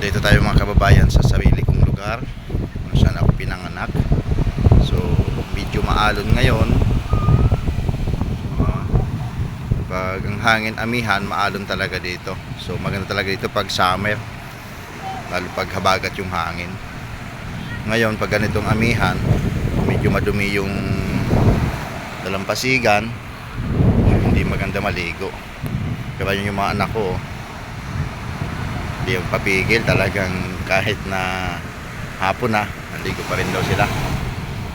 Dito tayo mga kababayan sa sarili kong lugar kung saan ako pinanganak. So medyo maalon ngayon. Pag ang hangin amihan, maalon talaga dito. So maganda talaga dito pag summer, lalo pag habagat yung hangin. Ngayon pag ganitong amihan, medyo madumi yung dalampasigan, hindi maganda maligo. Kaya yung mga anak ko, hindi yung papigil, talagang kahit na hapon na, naligo pa rin daw sila.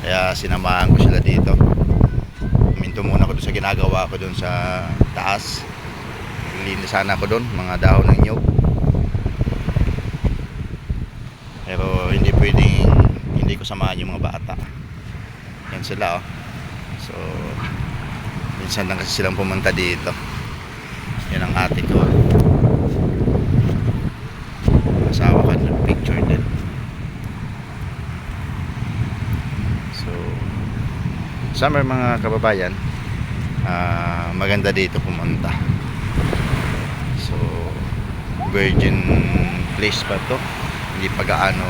Kaya sinamahan ko sila dito. Minto muna ko doon sa ginagawa ko doon sa taas. Linisan ako doon, mga dahon ng nyug. Pero hindi pwedeng hindi ko samahan yung mga bata. Yan sila, oh. So minsan lang kasi silang pumunta dito. Yan ang ate ko. Asawa ka ng picture din. So summer mga kababayan, maganda dito pumunta. So virgin place pa to, hindi pa gaano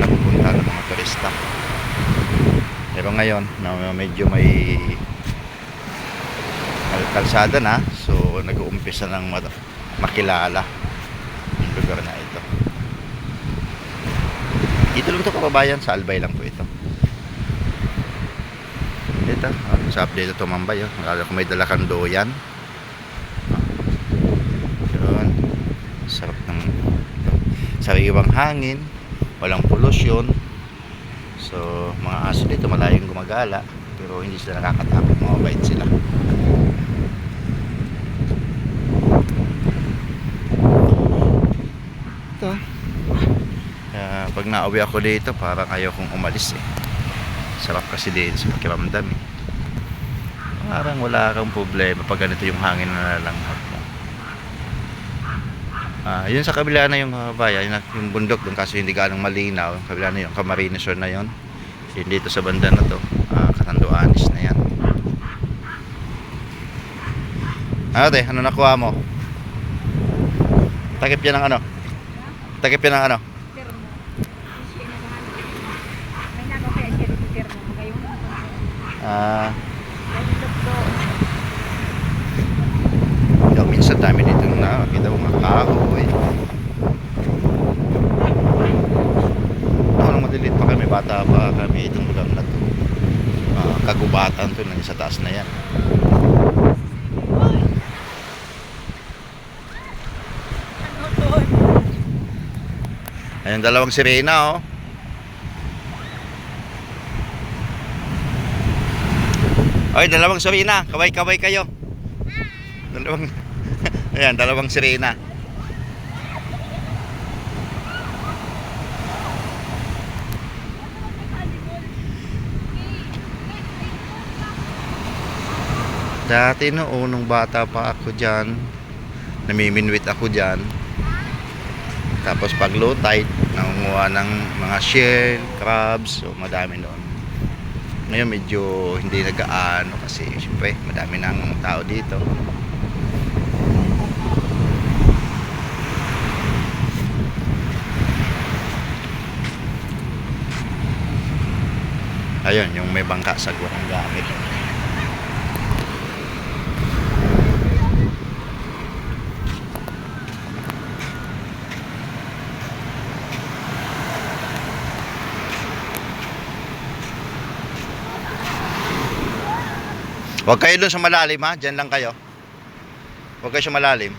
napupunta ng mga turista. Pero ngayon na medyo may kalsada na, so nag-uumpisa ng makilala yung lugar na ito. Dito lang ito kababayan, sa Albay lang po ito. Dito, sa update ito tumambay, oh. Lalo kung may dala kang doyan. Yun, sarap ng sariwang hangin, walang polusyon. So mga aso dito malayong gumagala, pero hindi sila nakakatakot, mga bait sila. Ito, pag nauwi ako dito parang ayaw kong umalis eh. Sarap kasi dito sa pakiramdam eh. Parang wala kang problema pag ganito yung hangin na nalanghap mo. Yun sa kabila na yung bayan, yung bundok doon, kasi hindi ganong malinaw. Kabila na yung Camarines Sur na yun. Yun dito sa banda na to, Catanduanes na yan. Ano te, ano nakuha mo? Takip yan ng ano? Takip yan ng ano? Minsan dami dito na nakita ko mga kahoy. Nung malilit pa kami, bata pa kami, itong lugar na to, kagubatan to na sa taas na yan. Ayun, dalawang sirena, oh. Oy, dalawang sirena, kaway-kaway kayo. Dalawang ayan, dalawang sirena. Dati noon, nung bata pa ako dyan, namiminwit ako dyan. Tapos pag low tide, nangunguha ng mga shell, crabs, so madami noon. Ngayon medyo hindi nagaano kasi siyempre madami ng tao dito. Ayun, yung may bangka sa guwang gamit. Huwag kayo doon sa malalim ha, dyan lang kayo. Huwag kayo sa malalim.